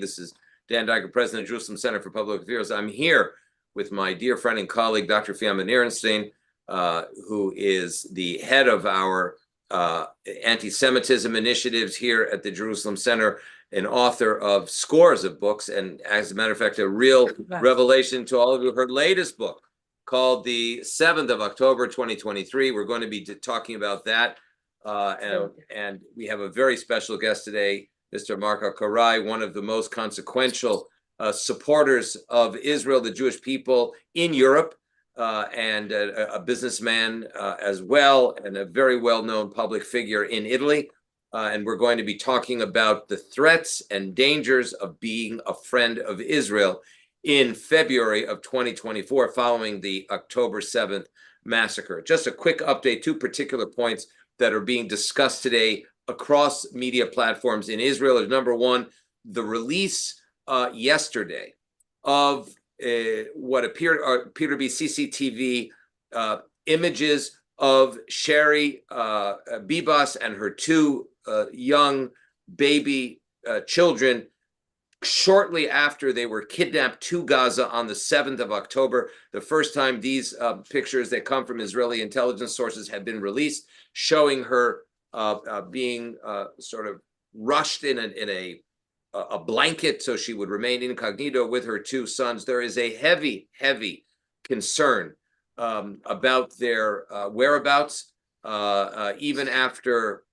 This is Dan Diker, President of Jerusalem Center for Public Affairs. I'm here with my dear friend and colleague, Dr. Fiamma Nirenstein, who is the head of our anti-Semitism initiatives here at the Jerusalem Center, an author of scores of books, and as a matter of fact, a real revelation to all of you, her latest book called The 7th of October, 2023. We're going to be talking about that. And we have a very special guest today, Mr. Marco Carrai, one of the most consequential supporters of Israel, the Jewish people in Europe, and a businessman as well, and a very well-known public figure in Italy. And we're going to be talking about the threats and dangers of being a friend of Israel in February of 2024, following the October 7th massacre. Just a quick update, two particular points that are being discussed today across media platforms in Israel is, number one, the release yesterday of what appear to be CCTV images of Sherry Bibas and her two young baby children shortly after they were kidnapped to Gaza on the 7th of October. The first time these pictures that come from Israeli intelligence sources have been released, showing her being sort of rushed in a blanket so she would remain incognito with her two sons. There is a heavy concern about their whereabouts, even after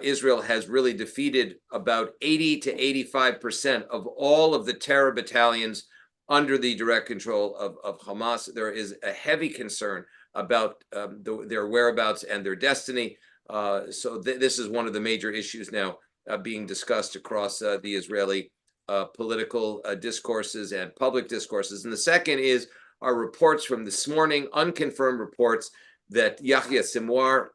Israel has really defeated about 80 to 85% of all of the terror battalions under the direct control of Hamas. There is a heavy concern about their whereabouts and their destiny. So this is one of the major issues now being discussed across the Israeli political discourses and public discourses. And the second is our reports from this morning, unconfirmed reports that Yahya Sinwar,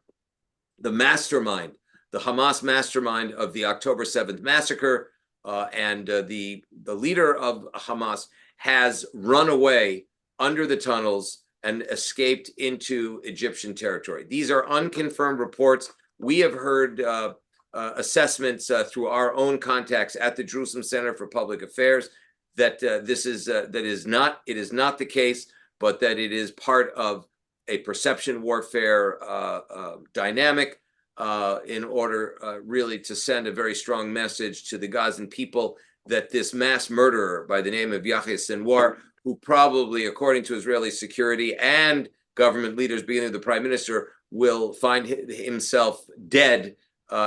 the mastermind, the Hamas mastermind of the October 7th massacre, and the leader of Hamas, has run away under the tunnels and escaped into Egyptian territory. These are unconfirmed reports. We have heard assessments through our own contacts at the Jerusalem Center for Public Affairs that it is not the case, but that it is part of a perception warfare dynamic in order really to send a very strong message to the Gazan people that this mass murderer by the name of Yahya Sinwar, who probably, according to Israeli security and government leaders, beginning with the prime minister, will find himself dead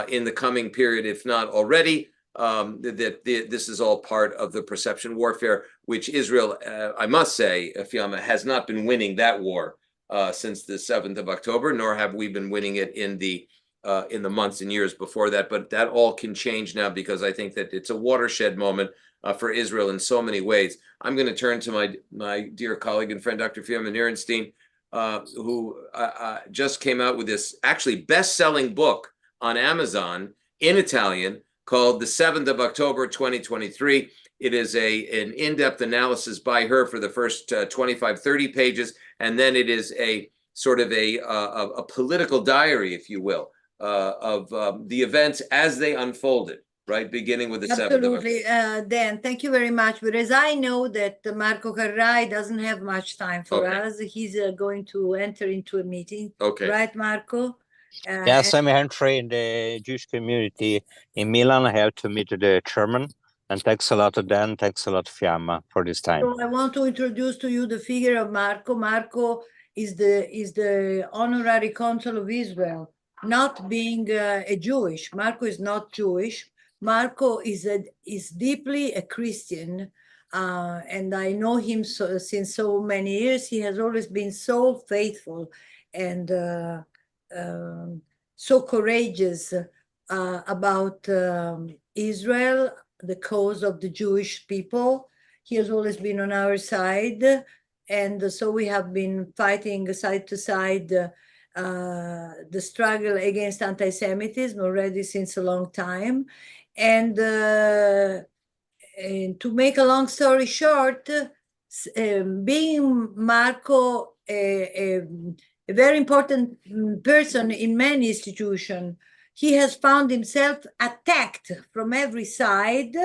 in the coming period, if not already. This is all part of the perception warfare, which Israel, I must say, Fiamma, has not been winning that war since the 7th of October, nor have we been winning it in the months and years before that. But that all can change now, because I think that it's a watershed moment for Israel in so many ways. I'm going to turn to my dear colleague and friend, Dr. Fiamma Nirenstein, who just came out with this actually best-selling book on Amazon in Italian called The 7th of October, 2023. It is an in-depth analysis by her for the first 25, 30 pages, and then it is a sort of a political diary, if you will, of the events as they unfolded, right, beginning with the 7th of October. Absolutely, Dan, thank you very much. But as I know that Marco Carrai doesn't have much time for us, he's going to enter into a meeting. Okay. Right, Marco? Yes, I'm entry in the Jewish community in Milan. I have to meet the chairman. And thanks a lot to Dan, thanks a lot Fiamma for this time. So I want to introduce to you the figure of Marco. Marco is the honorary consul of Israel, not being a Jewish. Marco is not Jewish. Marco is deeply a Christian, and I know him since so many years. He has always been so faithful and so courageous about Israel, the cause of the Jewish people. He has always been on our side, and so we have been fighting side to side the struggle against anti-Semitism already since a long time. And to make a long story short, being Marco a very important person in many institutions, he has found himself attacked from every side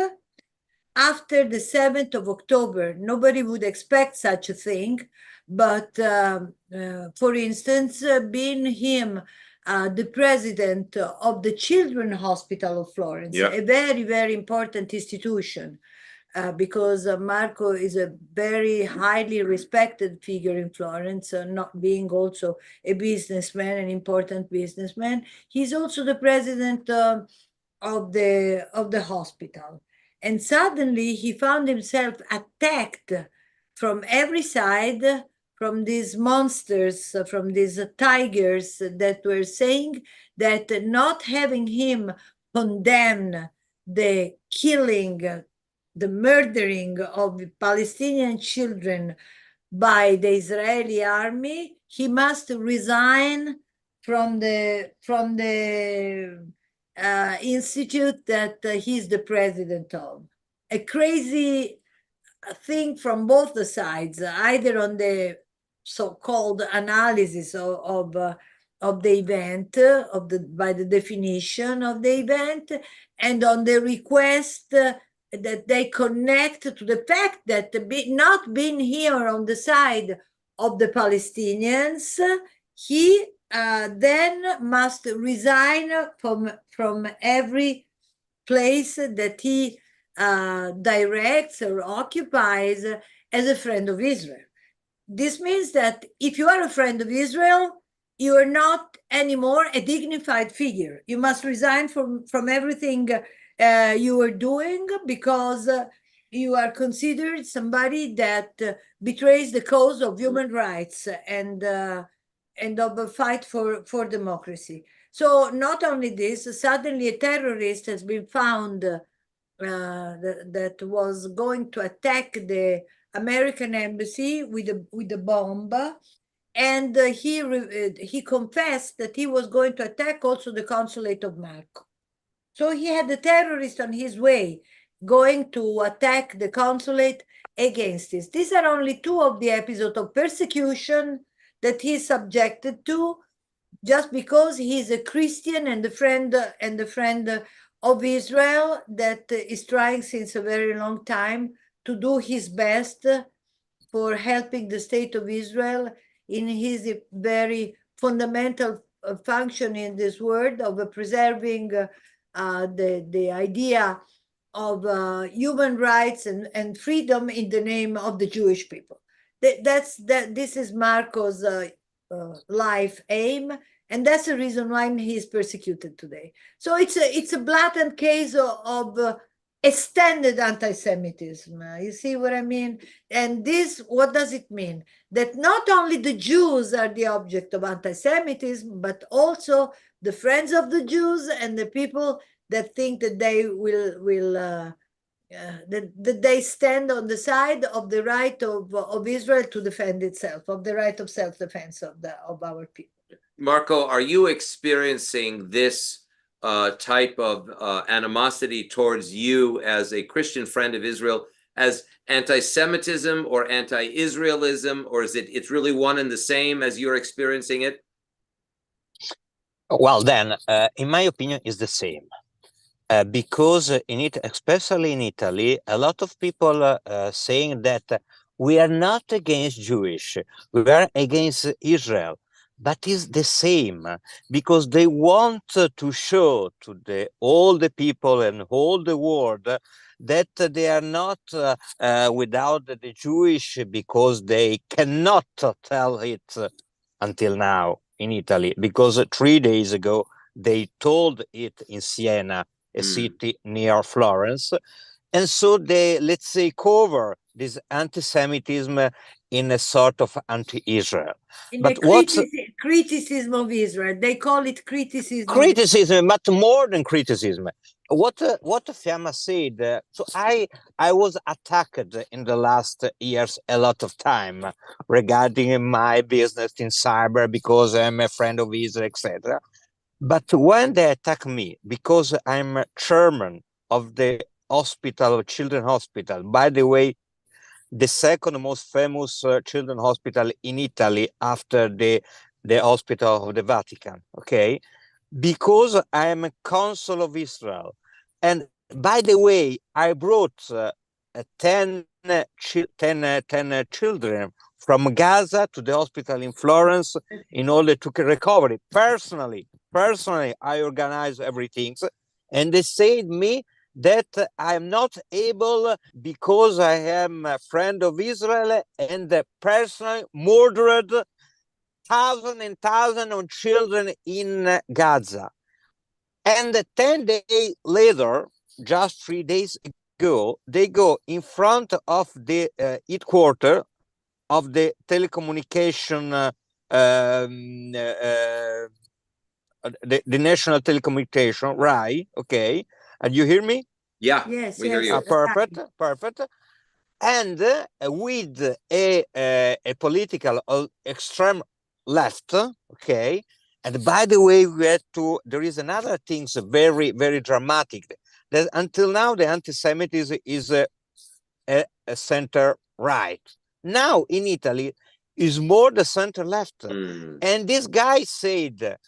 after the 7th of October. Nobody would expect such a thing, but for instance, being him the president of the Children's Hospital of Florence, Yeah. a very, very important institution, because Marco is a very highly respected figure in Florence, not being also a businessman, an important businessman. He's also the president of the hospital. And suddenly he found himself attacked from every side, from these monsters, from these tigers that were saying that not having him condemn the killing, the murdering of Palestinian children by the Israeli army, he must resign from the institute that he's the president of. A crazy thing from both the sides, either on the so-called analysis of the event, by the definition of the event, and on the request that they connect to the fact that not being here on the side of the Palestinians, he then must resign from every place that he directs or occupies as a friend of Israel. This means that if you are a friend of Israel, you are not anymore a dignified figure. You must resign from everything you are doing, because you are considered somebody that betrays the cause of human rights and of a fight for democracy. So not only this, suddenly a terrorist has been found that was going to attack the American embassy with a bomb, and he confessed that he was going to attack also the consulate of Marco. So he had the terrorist on his way, going to attack the consulate against this. These are only two of the episodes of persecution that he's subjected to, just because he's a Christian and a friend of Israel that is trying since a very long time to do his best for helping the state of Israel in his very fundamental function in this world of preserving the idea of human rights and freedom in the name of the Jewish people. This is Marco's life aim, and that's the reason why he is persecuted today. So it's a blatant case of extended anti-Semitism. You see what I mean? And this, what does it mean? That not only the Jews are the object of anti-Semitism, but also the friends of the Jews and the people that think that they that they stand on the side of the right of Israel to defend itself, of the right of self-defense of our people. Marco, are you experiencing this type of animosity towards you as a Christian friend of Israel as anti-Semitism or anti-Israelism, or is it's really one and the same as you're experiencing it? Well, then, in my opinion, it's the same. Because especially in Italy, a lot of people saying that we are not against Jewish, we are against Israel. But it's the same, because they want to show to all the people and all the world that they are not without the Jewish, because they cannot tell it until now in Italy, because 3 days ago they told it in Siena, a city near Florence. And so they, let's say, cover this anti-Semitism in a sort of anti-Israel. But criticism of Israel, they call it criticism. Criticism, but more than criticism. What Fiamma said, so I was attacked in the last years a lot of time regarding my business in cyber, because I'm a friend of Israel, etc. But when they attack me, because I'm chairman of the hospital, Children's Hospital, by the way, the second most famous children's hospital in Italy after the hospital of the Vatican, okay? Because I am a consul of Israel. And by the way, I brought 10 children from Gaza to the hospital in Florence in order to recover it. Personally, I organize everything. And they said me that I'm not able, because I am a friend of Israel, and personally murdered thousands and thousands of children in Gaza. And 10 days later, just 3 days ago, they go in front of the headquarters of the telecommunication, the national telecommunication, right? Okay. And you hear me? Yeah, Yes, we hear yes. you. Perfect. And with a political extreme left, okay. And by the way, there is another thing very, very dramatic. That until now, the anti-Semitism is a center right. Now in Italy is more the center left. And this guy said,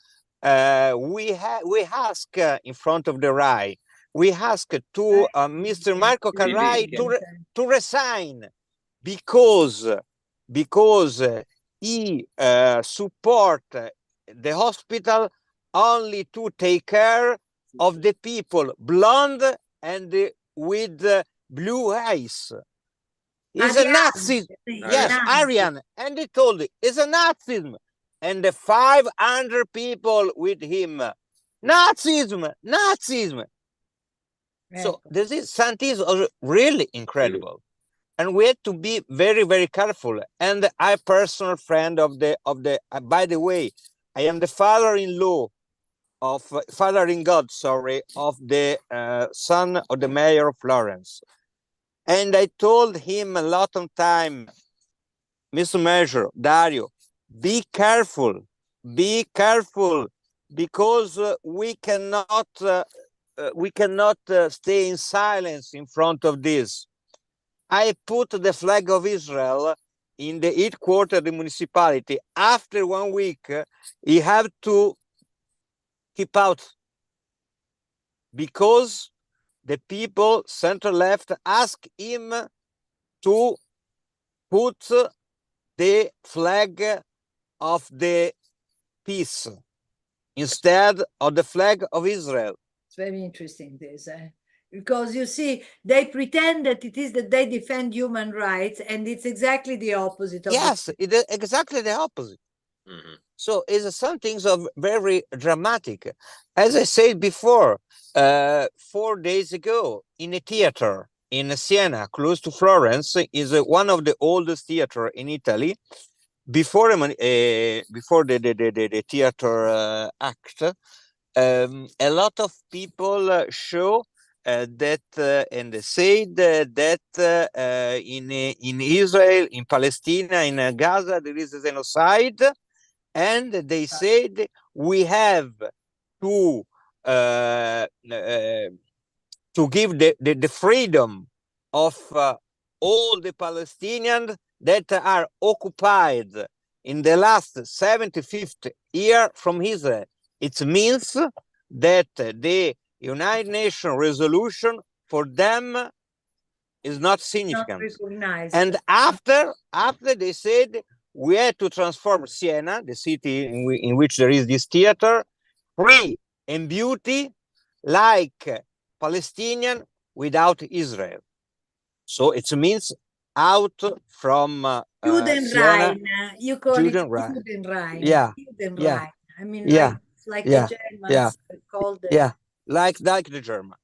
we ask in front of the right, we ask to Mr. Marco Carrai to resign because he support the hospital only to take care of the people blonde and with blue eyes. He's a Nazi. Yes, Aryan. And they told him, it's a Nazism. And the 500 people with him. Nazism. So this is something is really incredible. And we have to be very, very careful. And I personal friend of the by the way, I am the father-in-law of father-in-God, sorry, of the son of the mayor of Florence. And I told him a lot of time, Mr. Major, Dario, be careful, because we cannot stay in silence in front of this. I put the flag of Israel in the headquarters of the municipality. After 1 week, he have to keep out because the people center left ask him to put the flag of the peace instead of the flag of Israel. It's very interesting, this, because you see, they pretend that it is that they defend human rights, and it's exactly the opposite of Yes, it is exactly the opposite. So it's something of very dramatic. As I said before, 4 days ago in a theater in Siena, close to Florence, is one of the oldest theater in Italy. Before the theater act, a lot of people show that and they said that in Israel, in Palestine, in Gaza, there is a genocide, and they said we have to give the freedom of all the Palestinians that are occupied in the last 75th year from Israel. It means that the United Nations resolution for them is not significant. And after they said we had to transform Siena, the city in which there is this theater, free and beauty, like Palestinian without Israel. So it means out from Siena. You call Judenrein. it Judenrein. Yeah. Judenrein. I mean, Yeah. like, it's like the Germans called it. Yeah, like the German.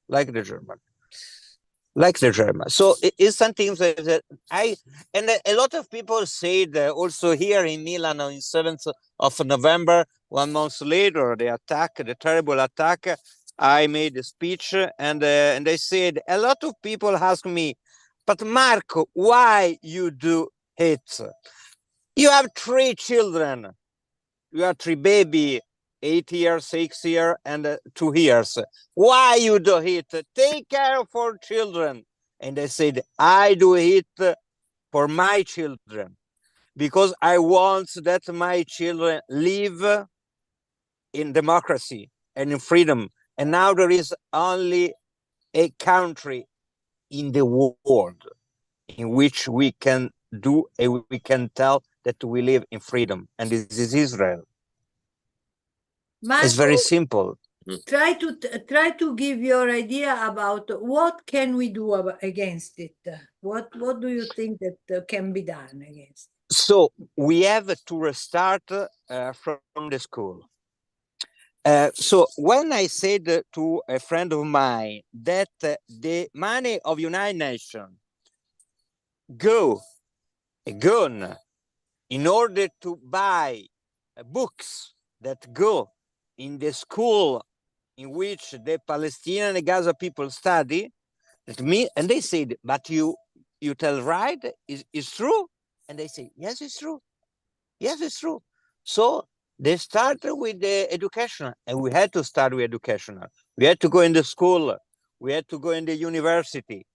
So it is something that and a lot of people said also here in Milan on 7th of November, 1 month later, the terrible attack. I made a speech and they said, a lot of people ask me, but Marco, why you do it? You have 3 children. You have 3 baby, 8 years, 6 years, and 2 years. Why you do it? Take care of 4 children. And I said, I do it for my children because I want that my children live in democracy and in freedom. And now there is only a country in the world in which we can do and we can tell that we live in freedom, and this is Israel. It's very Marco, simple. try to give your idea about what can we do against it. What do you think that can be done against? So we have to restart from the school. So when I said to a friend of mine that the money of United Nations go gone in order to buy books that go in the school in which the Palestinian and Gaza people study, and they said, but you tell right, is true? And they say, yes, it's true. Yes, it's true. So they started with the educational, and we had to start with educational. We had to go in the school. We had to go in the university.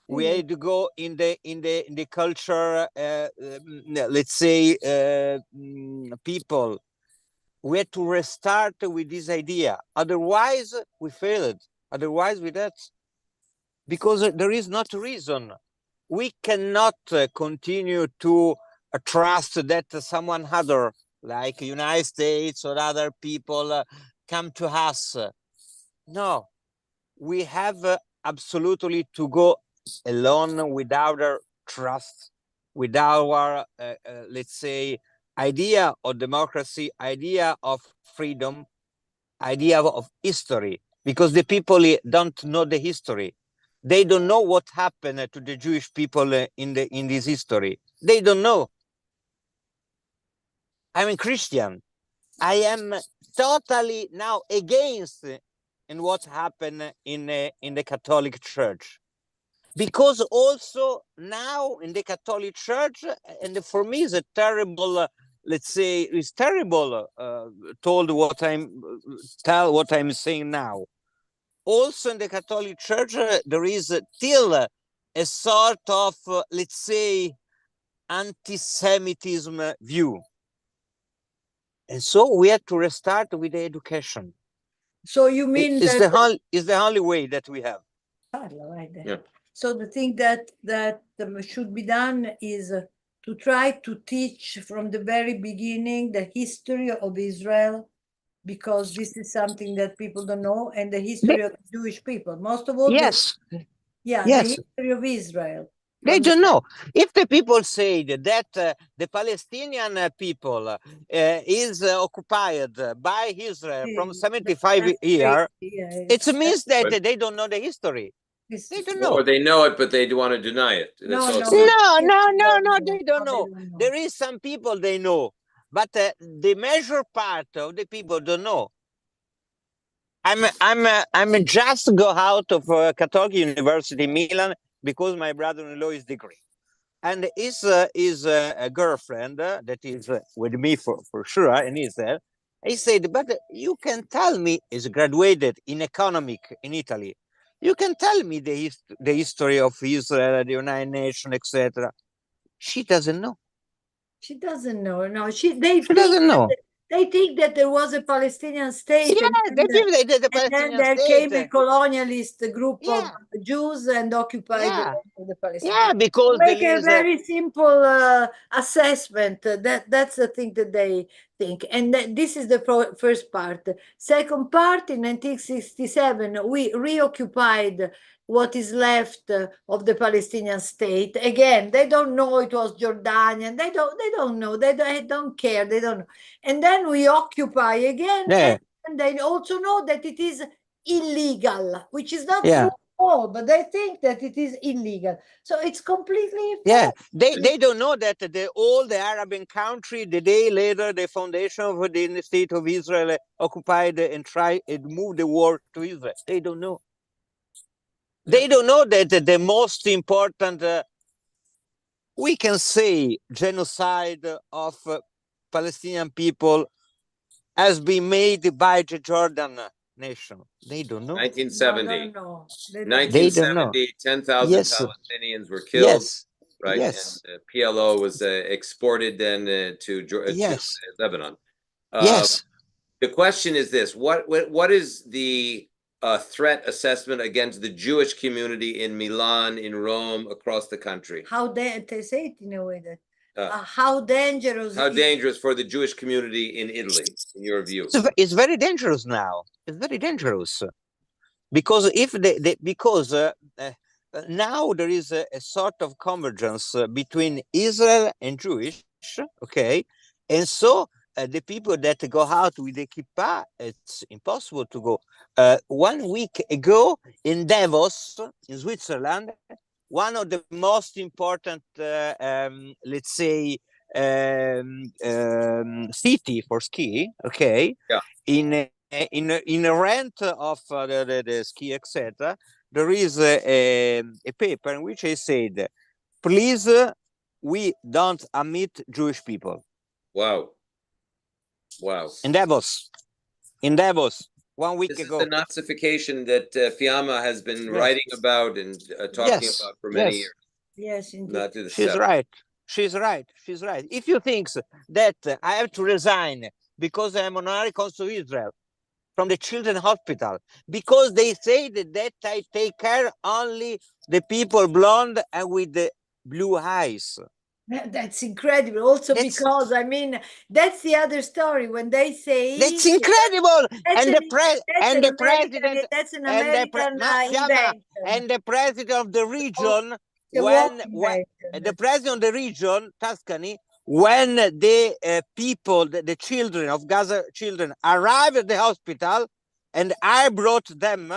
We had to go in the culture. Let's say people. We had to restart with this idea. Otherwise, we failed. Otherwise, we did, because there is not a reason. We cannot continue to trust that someone other, like United States or other people, come to us. No, we have absolutely to go alone with our trust, with our, let's say, idea of democracy, idea of freedom, idea of history, because the people don't know the history. They don't know what happened to the Jewish people in this history. They don't know. I'm a Christian. I am totally now against in what happened in the Catholic Church, because also now in the Catholic Church, and for me is a terrible, let's say, it's terrible. Told what I'm saying now. Also in the Catholic Church, there is still a sort of, let's say, anti-Semitism view. And so we have to restart with the education. So you mean It's that the only way that we have. right there. Yeah. So the thing that should be done is to try to teach from the very beginning the history of Israel, because this is something that people don't know, and the history of Jewish people. Most of all, Yes, the yes. history of Israel. They don't know. If the people say that the Palestinian people is occupied by Israel from 75 years, it means that they don't know the history. They don't know. Or they know it, but they want to deny it. That's No, also No, they don't know. There is some people they know, but the major part of the people don't know. I'm just go out of Catholic University Milan because my brother-in-law is Diker, and is a girlfriend that is with me for sure, and he's there. He said, but you can tell me, is graduated in economic in Italy. You can tell me the history of Israel, the United Nations, etc. She doesn't know. She doesn't know. No, She doesn't know. They think that there was a Palestinian state, Yeah, and they think they did the then Palestinian there state. came a colonialist group Yeah, of Jews and occupied the yeah, land of the Palestinians. yeah, because Make there a is very simple assessment. That's the thing that they think, and this is the first part. Second part, in 1967, we reoccupied what is left of the Palestinian state. Again, they don't know it was Jordanian. They don't know. They don't care. They don't know. And then we occupy again, yeah, and they also know that it is illegal, which is not yeah. true at all, but they think that it is illegal. So it's completely Yeah, false. they don't know that all the Arab country, the day later, the foundation of the state of Israel occupied and tried and moved the war to Israel. They don't know. They don't know that the most important, we can say, genocide of Palestinian people has been made by the Jordan nation. They don't know. 1970. No. They don't know. 1970, 10,000 Yes. Palestinians were killed. Yes. Right. Yes. And PLO was exported then to Lebanon. Yes. The question is this: what is the threat assessment against the Jewish community in Milan, in Rome, across the country? They say it in a way that Uh, how dangerous How is dangerous for the Jewish community in Italy, in your view? It's very dangerous now. It's very dangerous because if now there is a sort of convergence between Israel and Jewish, okay, and so the people that go out with the kippah, it's impossible to go. 1 week ago in Davos, in Switzerland, one of the most important, let's say, city for ski, okay, Yeah. In a rent of the ski, etc., there is a paper in which I said, please, we don't admit Jewish people. Wow. Wow. In Davos, 1 week This is ago. the Nazification that Fiamma has been Yes. writing about and talking Yes. about for many Yes. years. yes, indeed. Not to the She's seven. right. She's right. She's right. If you think that I have to resign because I am honorary consul of Israel from the children's hospital, because they say that I take care only the people blonde and with the blue eyes. That's incredible. Also, because I mean, that's the other story when they say That's incredible. that's And an, the that's and an the American, president that's an and the American Fiamma, invention. and the president of the region, The when invention. the president of the region, Tuscany, when the people, the children of Gaza children arrived at the hospital, and I brought them,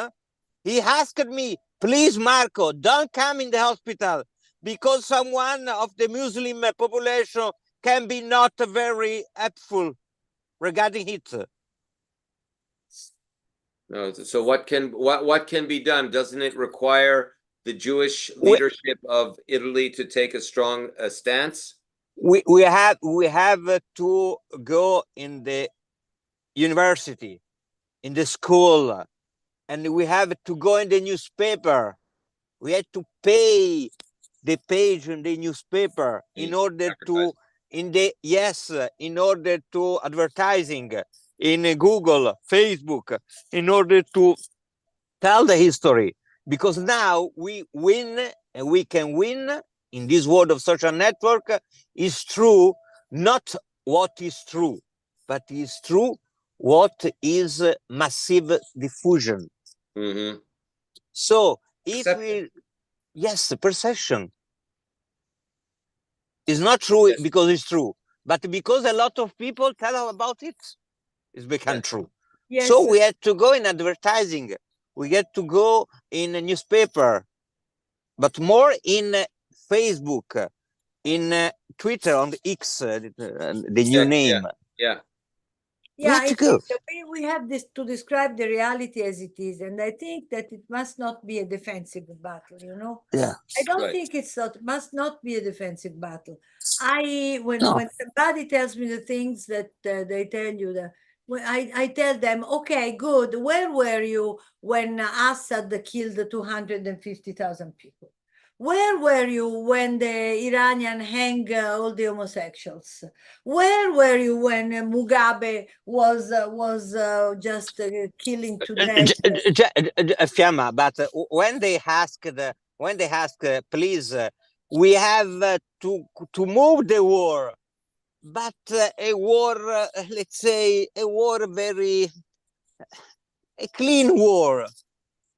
he asked me, please, Marco, don't come in the hospital because someone of the Muslim population can be not very helpful regarding it. No, so what can be done? Doesn't it require the Jewish leadership of Italy to take a strong stance? We have to go in the university, in the school, and we have to go in the newspaper. We had to pay the page in the newspaper in order to in order to advertising in Google, Facebook, in order to tell the history, because now we win, and we can win in this world of social network. Is true not what is true, but is true what is massive diffusion. Mm-hmm. So if Perception. yes, perception is not true, Yes. because it's true, but because a lot of people tell about it, it's become Yes. true. Yes. So we had to go in advertising, we get to go in a newspaper, but more in Facebook, in Twitter, on the X, the new name. Yeah. Yeah, to go. we have this to describe the reality as it is, and I think that it must not be a defensive battle. You know, Yeah. I don't Right. think must not be a defensive battle. When No. when somebody tells me the things that they tell you, that when I tell them, okay, good. Where were you when Assad killed 250,000 people? Where were you when the Iranian hang all the homosexuals? Where were you when Mugabe was just killing to death? Fiamma, but when they ask please, we have to move the war, but a war, let's say a war a clean war.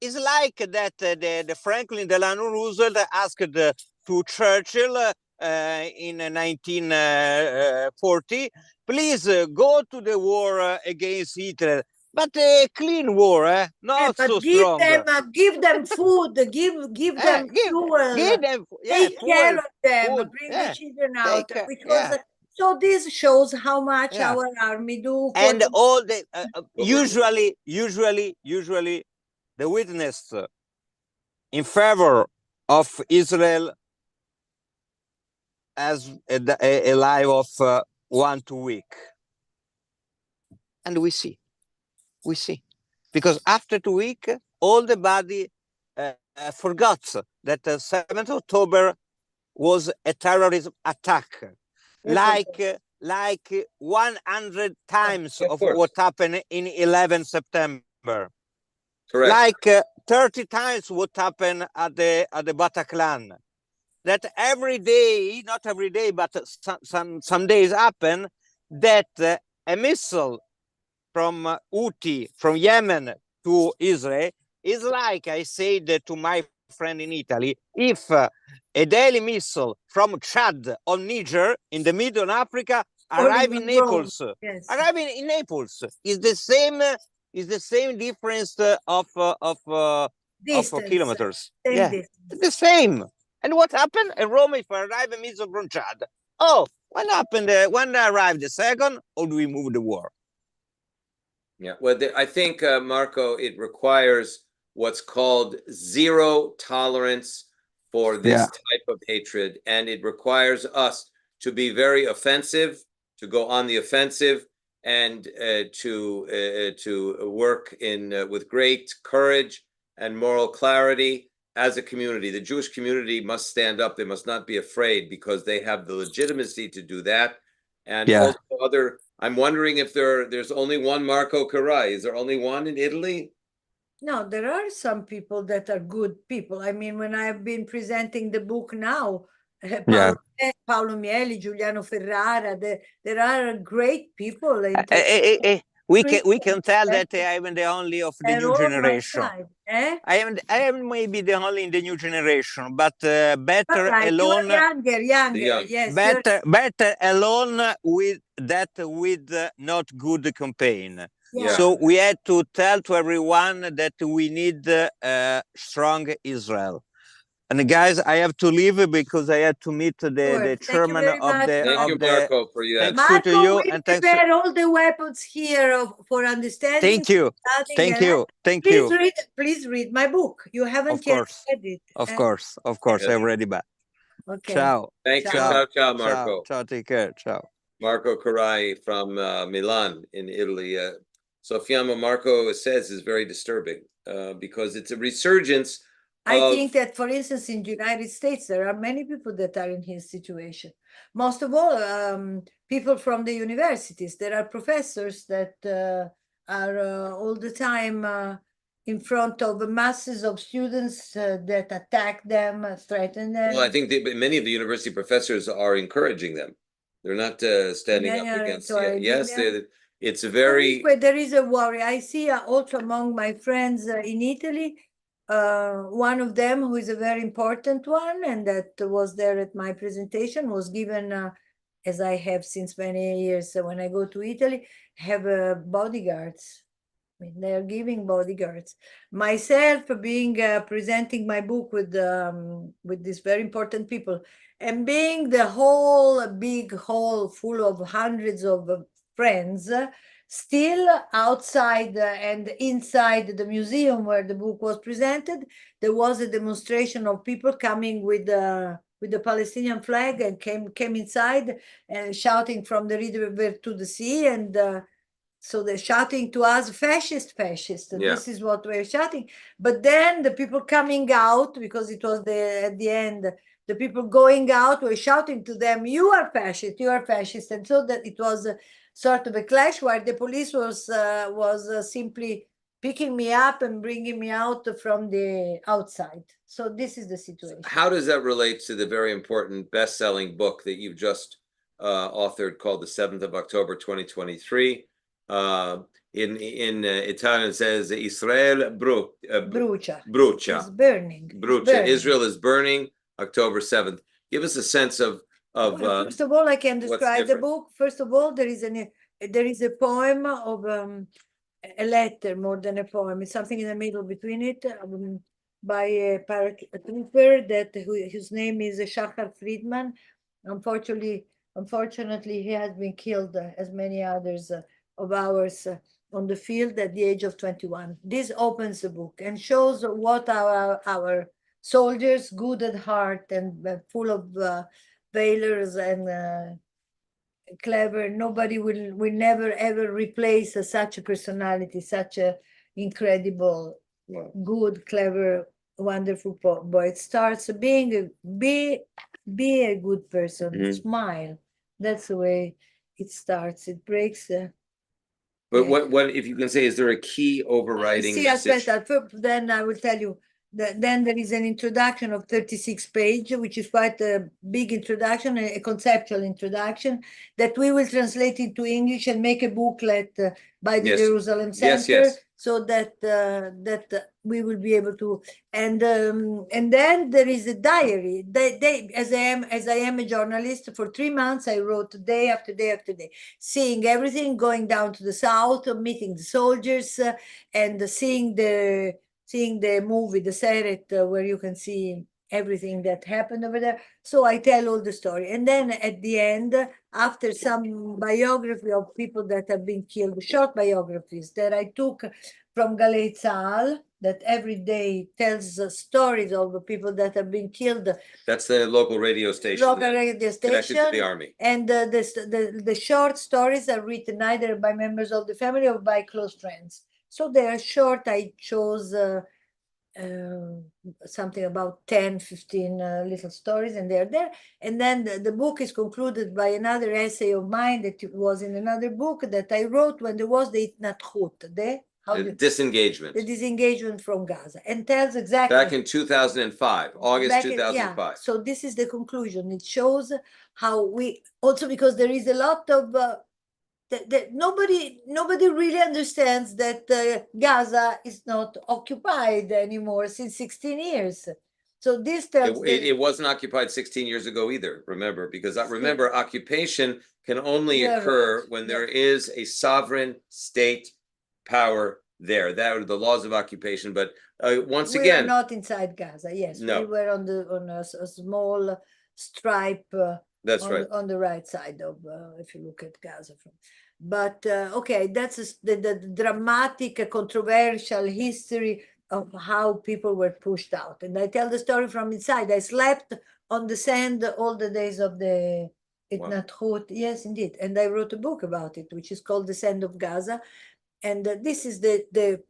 It's like that the Franklin Delano Roosevelt asked to Churchill in 1940, please go to the war against Hitler, but a clean war, not But so strong. give them food, give them fuel, give them, take care of them, food, bring the children out, because yeah. so this shows how much Yeah. our army do. And all the usually the witness in favor of Israel as a life of 1-2 weeks, and we see, because after 2 weeks, all the body forgot that 7th October was a terrorism attack, like 100 times of what happened in 11 September. Correct. like 30 times what happened at the Bataclan. That every day, not every day, but some days happen that a missile from Houthi, from Yemen to Israel is like I said to my friend in Italy, if a daily missile from Chad or Niger in the middle of Africa arrive in Naples, Yes. arriving in Naples is the same difference of Distance, kilometers. same Yeah, distance. the same. And what happened? In Rome, if I arrive a missile from Chad, oh, what happened? When I arrived the second, or do we move the war? Yeah, well, I think, Marco, it requires what's called zero tolerance for this type of hatred, and it requires us to be very offensive, to go on the offensive, and to work in with great courage and moral clarity as a community. The Jewish community must stand up. They must not be afraid because they have the legitimacy to do that. And also other, I'm wondering if there's only one Marco Carrai. Is there only one in Italy? No, there are some people that are good people. I mean, when I've been presenting the book now, Paolo Mieli, Giuliano Ferrara, there are great people. We can tell that I am the only of the new generation. I am maybe the only in the new generation, but better Right, alone. Younger, yes. Better alone with not good campaign. Yeah. So we had to tell to everyone that we need strong Israel. And guys, I have to leave because I had to meet the chairman of the. Thank you, Marco, for you. Thanks Marco, to you we and thanks. prepare all the weapons here for understanding. Thank you. Thank you. Thank you. Please read my book. You haven't yet read it. Of course. I've read it back. Okay. Ciao. Thank you. Ciao, Marco. Ciao. Take care. Ciao. Marco Carrai from Milan in Italy. So Fiamma, Marco says is very disturbing because it's a resurgence. I think that, for instance, in the United States, there are many people that are in his situation. Most of all, people from the universities. There are professors that are all the time in front of masses of students that attack them, threaten them. Well, I think many of the university professors are encouraging them. They're not standing up against it. Yes, it's a very... There is a worry. I see also among my friends in Italy, one of them who is a very important one and that was there at my presentation was given, as I have since many years when I go to Italy, have bodyguards. I mean, they are giving bodyguards. Myself being presenting my book with these very important people and being the whole big hall full of hundreds of friends, still outside and inside the museum where the book was presented, there was a demonstration of people coming with the Palestinian flag and came inside and shouting from the river to the sea, and so they're shouting to us, fascist. Yeah. This is what we're shouting. But then the people coming out, because it was at the end, the people going out were shouting to them, you are fascist. And so that it was sort of a clash where the police was simply picking me up and bringing me out from the outside. So this is the situation. How does that relate to the very important best-selling book that you've just authored called The 7th of October 2023? In Italian it says Israel brucia. It's burning. Brucia. Israel is burning, October 7th. Give us a sense of first of all, I can describe the book. First of all, there is a poem of a letter more than a poem. It's something in the middle between it, by a paratrooper whose name is Shachar Friedman. Unfortunately, he has been killed, as many others of ours, on the field at the age of 21. This opens the book and shows what our soldiers, good at heart and full of valors and clever. Nobody will never ever replace such a personality, such a incredible, good, clever, wonderful boy. It starts be a good person, smile. That's the way it starts. It breaks But what if you can say, is there a key overriding See, message? then I will tell you that then there is an introduction of 36 pages, which is quite a big introduction, a conceptual introduction that we will translate into English and make a booklet by the Yes. Jerusalem Center, Yes. so that we will be able to. And then there is a diary. As I am a journalist for 3 months, I wrote day after day after day, seeing everything, going down to the south, meeting the soldiers, and seeing the movie, the Seret, where you can see everything that happened over there. So I tell all the story. And then at the end, after some biography of people that have been killed, short biographies that I took from Galei Tzahal, that every day tells stories of people that have been killed. That's the local radio station. Local radio Connected to the station. army. And the short stories are written either by members of the family or by close friends. So they are short. I chose something about 10, 15 little stories, and they're there. And then the book is concluded by another essay of mine that was in another book that I wrote when there was the Itnatchut, The disengagement. the disengagement from Gaza, and tells exactly. Back in 2005, August 2005. Yeah. So this is the conclusion. It shows how we also, because there is a lot of that nobody really understands that Gaza is not occupied anymore since 16 years. So this tells it wasn't occupied 16 years ago either, remember, because remember, occupation can only occur when there is a sovereign state power there. That are the laws of occupation. But once again, we are not inside Gaza. Yes, no. We were on a small stripe. That's right. On the right side of, if you look at Gaza from. But okay, that's the dramatic, controversial history of how people were pushed out. And I tell the story from inside. I slept on the sand all the days of the Itnatchut. Yes, indeed. And I wrote a book about it, which is called The Sand of Gaza. And this is the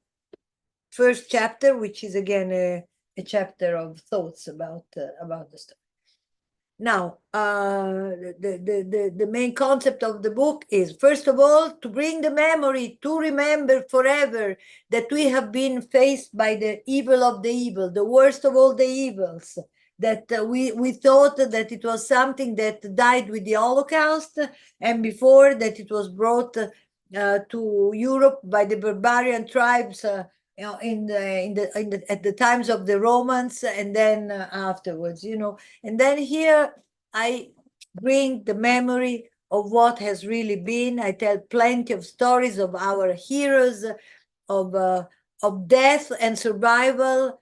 first chapter, which is again a chapter of thoughts about the story. Now, the main concept of the book is, first of all, to bring the memory, to remember forever that we have been faced by the evil of the evil, the worst of all the evils, that we thought that it was something that died with the Holocaust, and before that it was brought to Europe by the barbarian tribes at the times of the Romans, and then afterwards, and then here I bring the memory of what has really been. I tell plenty of stories of our heroes, of death and survival.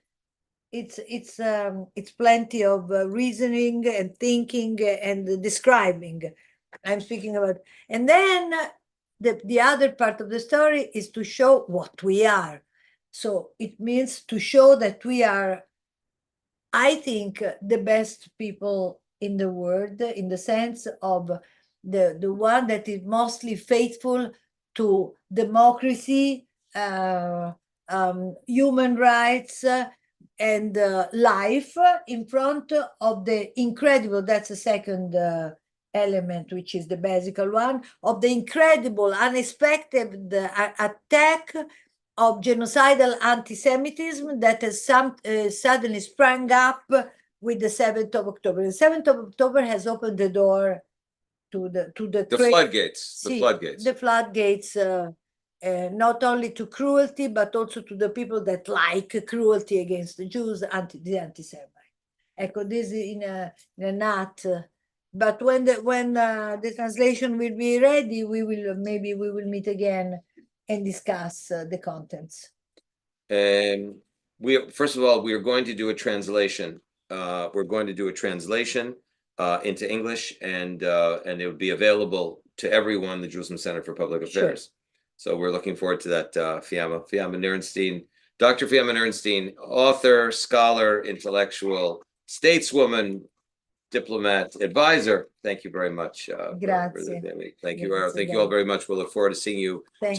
It's plenty of reasoning and thinking and describing. I'm speaking about, and then the other part of the story is to show what we are. So it means to show that we are, I think, the best people in the world, in the sense of the one that is mostly faithful to democracy, human rights, and life, in front of the incredible, that's the second element, which is the basic one, of the incredible, unexpected attack of genocidal antisemitism that has suddenly sprang up with the 7th of October. The 7th of October has opened the door to the floodgates. The floodgates, not only to cruelty, but also to the people that like cruelty against the Jews, the anti-Semite. Ecco, this in a nut. But when the translation will be ready, we will meet again and discuss the contents. First of all, we are going to do a translation. We're going to do a translation into English, and it will be available to everyone, the Jerusalem Center for Public Affairs. Sure. So we're looking forward to that. Fiamma Nirenstein, Dr. Fiamma Nirenstein, author, scholar, intellectual, stateswoman, diplomat, advisor. Thank you very much. Grazie. Thank you all very much. We'll look forward to seeing you.